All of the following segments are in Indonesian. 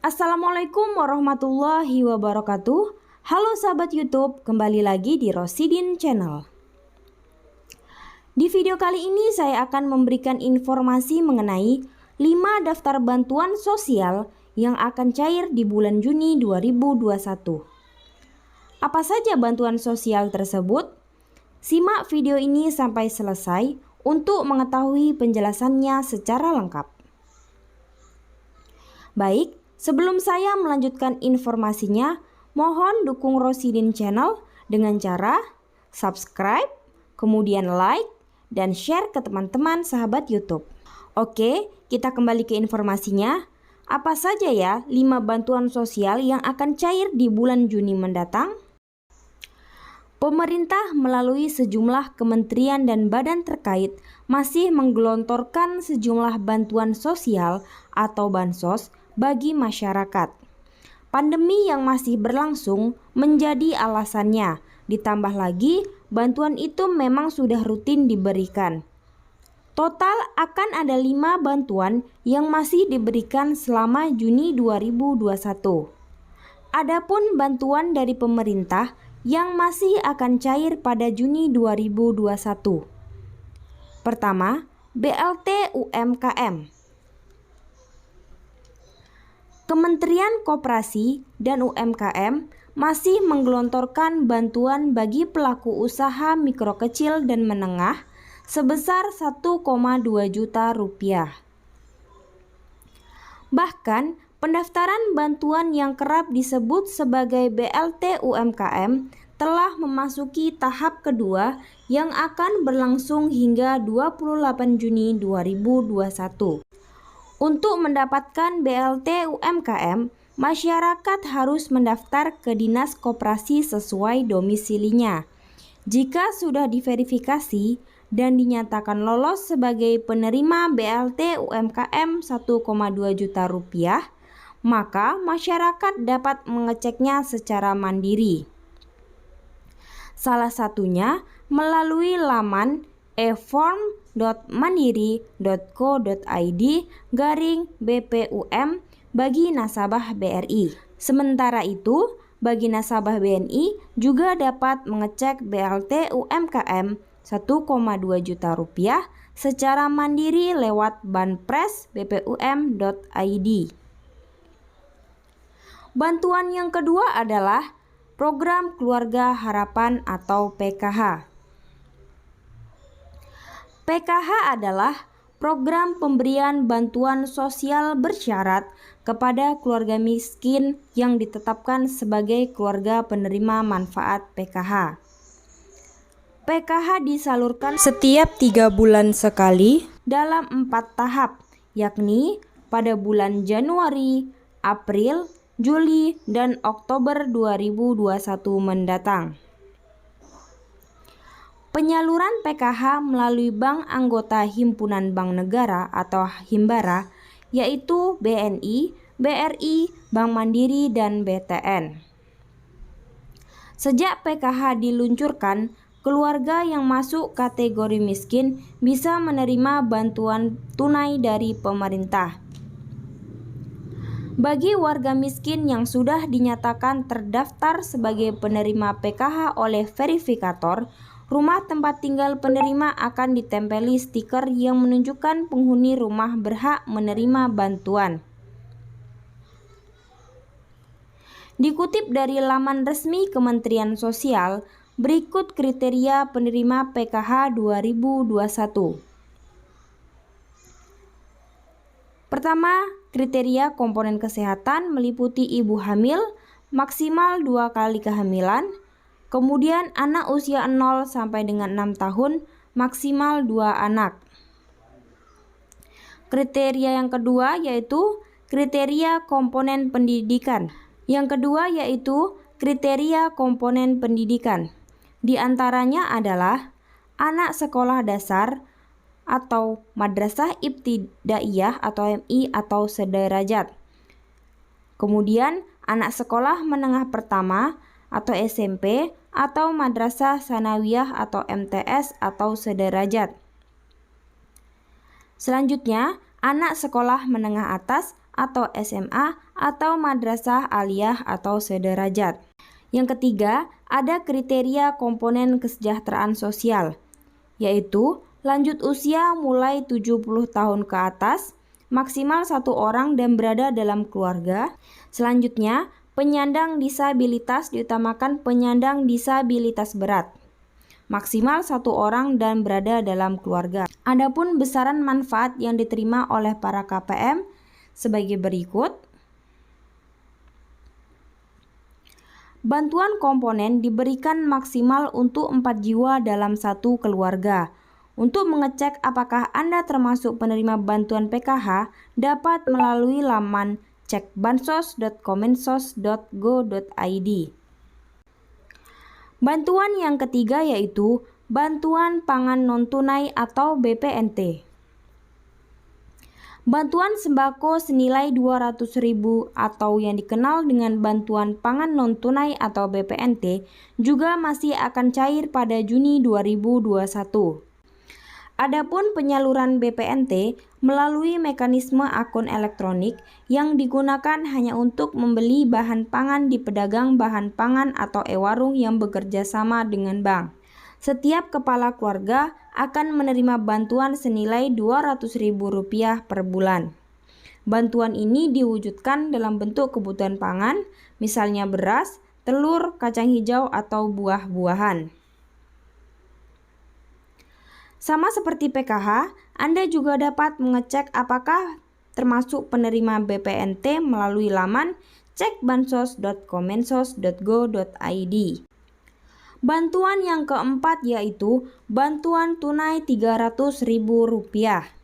Assalamualaikum warahmatullahi wabarakatuh. Halo sahabat YouTube, kembali lagi di Rosidin Channel. Di video kali ini saya akan memberikan informasi mengenai 5 daftar bantuan sosial yang akan cair di bulan Juni 2021. Apa saja bantuan sosial tersebut? Simak video ini sampai selesai untuk mengetahui penjelasannya secara lengkap. Baik, sebelum saya melanjutkan informasinya, mohon dukung Rosidin Channel dengan cara subscribe, kemudian like, dan share ke teman-teman sahabat YouTube. Oke, kita kembali ke informasinya. Apa saja ya 5 bantuan sosial yang akan cair di bulan Juni mendatang? Pemerintah melalui sejumlah kementerian dan badan terkait masih menggelontorkan sejumlah bantuan sosial atau bansos bagi masyarakat. Pandemi yang masih berlangsung menjadi alasannya, ditambah lagi bantuan itu memang sudah rutin diberikan. Total akan ada 5 bantuan yang masih diberikan selama Juni 2021. Adapun bantuan dari pemerintah yang masih akan cair pada Juni 2021. Pertama, BLT UMKM. Kementerian Koperasi dan UMKM masih menggelontorkan bantuan bagi pelaku usaha mikro kecil dan menengah sebesar 1,2 juta rupiah. Bahkan, pendaftaran bantuan yang kerap disebut sebagai BLT UMKM telah memasuki tahap kedua yang akan berlangsung hingga 28 Juni 2021. Untuk mendapatkan BLT UMKM, masyarakat harus mendaftar ke Dinas Koperasi sesuai domisilinya. Jika sudah diverifikasi dan dinyatakan lolos sebagai penerima BLT UMKM 1,2 juta rupiah, maka masyarakat dapat mengeceknya secara mandiri. Salah satunya melalui laman e-form.mandiri.co.id/BPUM bagi nasabah BRI. Sementara itu, bagi nasabah BNI juga dapat mengecek BLT UMKM 1,2 juta rupiah secara mandiri lewat banpres bpum.id. Bantuan yang kedua adalah Program Keluarga Harapan atau PKH. PKH adalah program pemberian bantuan sosial bersyarat kepada keluarga miskin yang ditetapkan sebagai keluarga penerima manfaat PKH. PKH disalurkan setiap 3 bulan sekali dalam 4 tahap, yakni pada bulan Januari, April, Juli, dan Oktober 2021 mendatang. Penyaluran PKH melalui bank anggota Himpunan Bank Negara atau Himbara, yaitu BNI, BRI, Bank Mandiri, dan BTN. Sejak PKH diluncurkan, keluarga yang masuk kategori miskin bisa menerima bantuan tunai dari pemerintah. Bagi warga miskin yang sudah dinyatakan terdaftar sebagai penerima PKH oleh verifikator, rumah tempat tinggal penerima akan ditempeli stiker yang menunjukkan penghuni rumah berhak menerima bantuan. Dikutip dari laman resmi Kementerian Sosial, berikut kriteria penerima PKH 2021. Pertama, kriteria komponen kesehatan meliputi ibu hamil maksimal 2 kali kehamilan, kemudian anak usia 0 sampai dengan 6 tahun maksimal 2 anak. Kriteria yang kedua yaitu kriteria komponen pendidikan. Yang kedua yaitu kriteria komponen pendidikan. Di antaranya adalah anak sekolah dasar atau madrasah ibtidaiyah atau MI atau sederajat. Kemudian anak sekolah menengah pertama atau SMP atau madrasah sanawiyah atau MTS atau sederajat. Selanjutnya, anak sekolah menengah atas atau SMA atau madrasah aliyah atau sederajat. Yang ketiga, ada kriteria komponen kesejahteraan sosial, yaitu lanjut usia mulai 70 tahun ke atas, maksimal 1 orang dan berada dalam keluarga. Selanjutnya, penyandang disabilitas diutamakan penyandang disabilitas berat, maksimal 1 orang dan berada dalam keluarga. Adapun besaran manfaat yang diterima oleh para KPM sebagai berikut. Bantuan komponen diberikan maksimal untuk 4 jiwa dalam satu keluarga. Untuk mengecek apakah Anda termasuk penerima bantuan PKH, dapat melalui laman cekbansos.kemensos.go.id. Bantuan yang ketiga yaitu Bantuan Pangan Non-Tunai atau BPNT. Bantuan sembako senilai 200.000 atau yang dikenal dengan Bantuan Pangan Non-Tunai atau BPNT juga masih akan cair pada Juni 2021. Adapun penyaluran BPNT melalui mekanisme akun elektronik yang digunakan hanya untuk membeli bahan pangan di pedagang bahan pangan atau e-warung yang bekerja sama dengan bank. Setiap kepala keluarga akan menerima bantuan senilai Rp200.000 per bulan. Bantuan ini diwujudkan dalam bentuk kebutuhan pangan, misalnya beras, telur, kacang hijau, atau buah-buahan. Sama seperti PKH, Anda juga dapat mengecek apakah termasuk penerima BPNT melalui laman cekbansos.kemensos.go.id. Bantuan yang keempat yaitu Bantuan Tunai Rp300.000.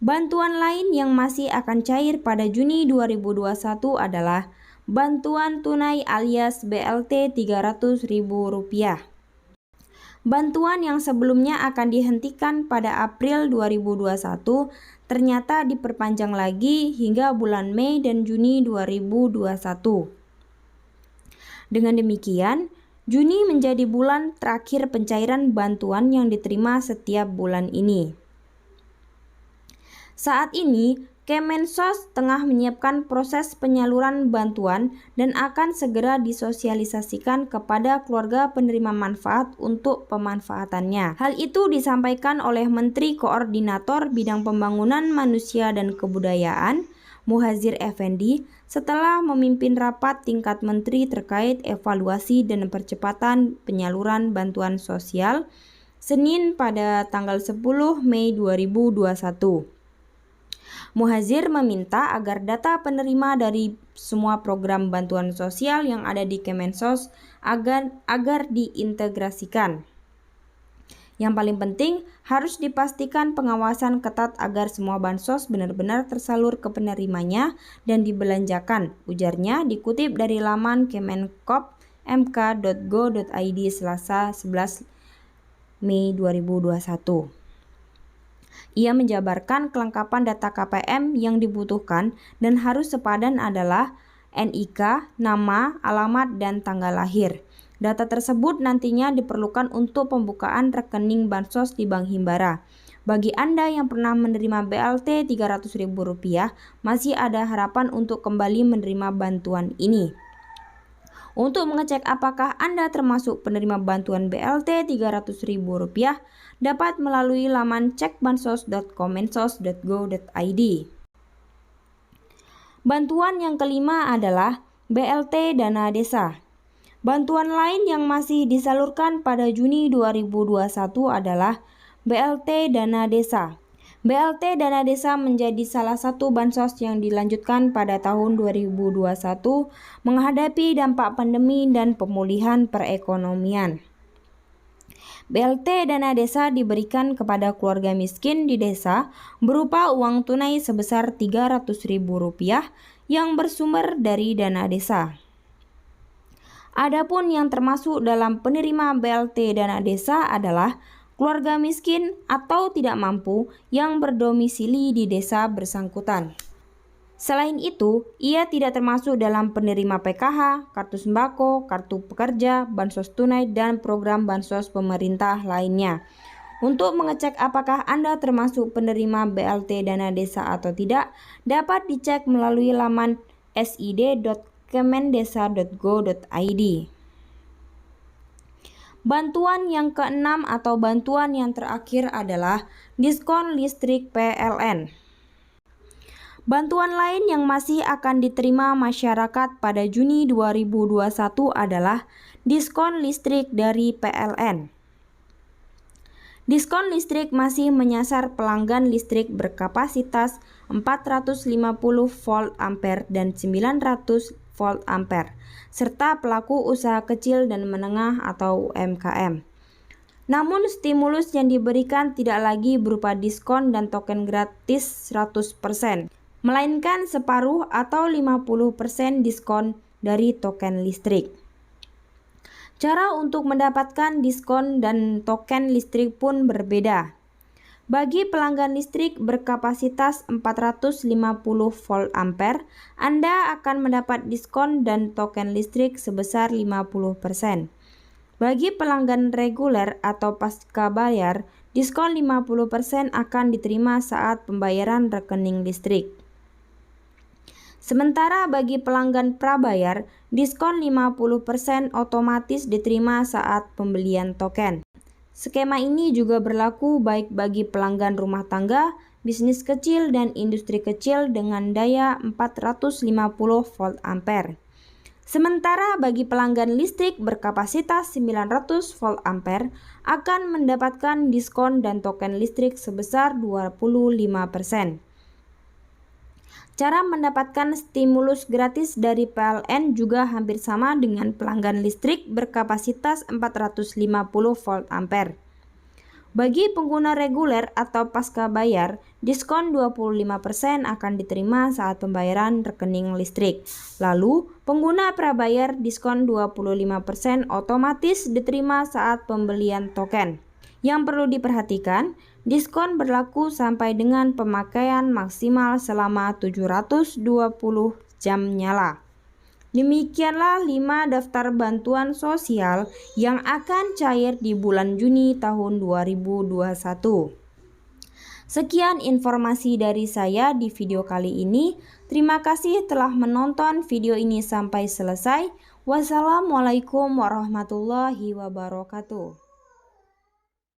Bantuan lain yang masih akan cair pada Juni 2021 adalah Bantuan Tunai alias BLT Rp300.000. Bantuan yang sebelumnya akan dihentikan pada April 2021 ternyata diperpanjang lagi hingga bulan Mei dan Juni 2021. Dengan demikian, Juni menjadi bulan terakhir pencairan bantuan yang diterima setiap bulan ini. Saat ini, Kemensos tengah menyiapkan proses penyaluran bantuan dan akan segera disosialisasikan kepada keluarga penerima manfaat untuk pemanfaatannya. Hal itu disampaikan oleh Menteri Koordinator Bidang Pembangunan Manusia dan Kebudayaan, Muhadjir Effendi, setelah memimpin rapat tingkat menteri terkait evaluasi dan percepatan penyaluran bantuan sosial Senin pada tanggal 10 Mei 2021. Muhadjir meminta agar data penerima dari semua program bantuan sosial yang ada di Kemensos agar diintegrasikan. Yang paling penting, harus dipastikan pengawasan ketat agar semua bansos benar-benar tersalur ke penerimanya dan dibelanjakan, ujarnya dikutip dari laman kemenkop.mk.go.id Selasa 11 Mei 2021. Ia menjabarkan kelengkapan data KPM yang dibutuhkan dan harus sepadan adalah NIK, nama, alamat, dan tanggal lahir. Data tersebut nantinya diperlukan untuk pembukaan rekening bansos di Bank Himbara. Bagi Anda yang pernah menerima BLT Rp300.000, masih ada harapan untuk kembali menerima bantuan ini. Untuk mengecek apakah Anda termasuk penerima bantuan BLT Rp300.000, dapat melalui laman cekbansos.kemensos.go.id. Bantuan yang kelima adalah BLT Dana Desa. Bantuan lain yang masih disalurkan pada Juni 2021 adalah BLT Dana Desa. BLT Dana Desa menjadi salah satu bansos yang dilanjutkan pada tahun 2021 menghadapi dampak pandemi dan pemulihan perekonomian. BLT Dana Desa diberikan kepada keluarga miskin di desa berupa uang tunai sebesar Rp300.000 yang bersumber dari dana desa. Adapun yang termasuk dalam penerima BLT Dana Desa adalah keluarga miskin atau tidak mampu yang berdomisili di desa bersangkutan. Selain itu, ia tidak termasuk dalam penerima PKH, kartu sembako, kartu pekerja, bansos tunai, dan program bansos pemerintah lainnya. Untuk mengecek apakah Anda termasuk penerima BLT Dana Desa atau tidak, dapat dicek melalui laman sid.kemendesa.go.id. Bantuan yang keenam atau bantuan yang terakhir adalah diskon listrik PLN. Bantuan lain yang masih akan diterima masyarakat pada Juni 2021 adalah diskon listrik dari PLN. Diskon listrik masih menyasar pelanggan listrik berkapasitas 450 volt ampere dan 900 volt ampere, serta pelaku usaha kecil dan menengah atau UMKM. Namun stimulus yang diberikan tidak lagi berupa diskon dan token gratis 100%, melainkan separuh atau 50% diskon dari token listrik. Cara untuk mendapatkan diskon dan token listrik pun berbeda. Bagi pelanggan listrik berkapasitas 450 volt ampere, Anda akan mendapat diskon dan token listrik sebesar 50%. Bagi pelanggan reguler atau pasca bayar, diskon 50% akan diterima saat pembayaran rekening listrik. Sementara bagi pelanggan prabayar, diskon 50% otomatis diterima saat pembelian token. Skema ini juga berlaku baik bagi pelanggan rumah tangga, bisnis kecil, dan industri kecil dengan daya 450 volt ampere. Sementara bagi pelanggan listrik berkapasitas 900 volt ampere akan mendapatkan diskon dan token listrik sebesar 25%. Cara mendapatkan stimulus gratis dari PLN juga hampir sama dengan pelanggan listrik berkapasitas 450 volt ampere. Bagi pengguna reguler atau pasca bayar, diskon 25% akan diterima saat pembayaran rekening listrik. Lalu, pengguna prabayar diskon 25% otomatis diterima saat pembelian token. Yang perlu diperhatikan, diskon berlaku sampai dengan pemakaian maksimal selama 720 jam nyala. Demikianlah 5 daftar bantuan sosial yang akan cair di bulan Juni tahun 2021. Sekian informasi dari saya di video kali ini. Terima kasih telah menonton video ini sampai selesai. Wassalamualaikum warahmatullahi wabarakatuh.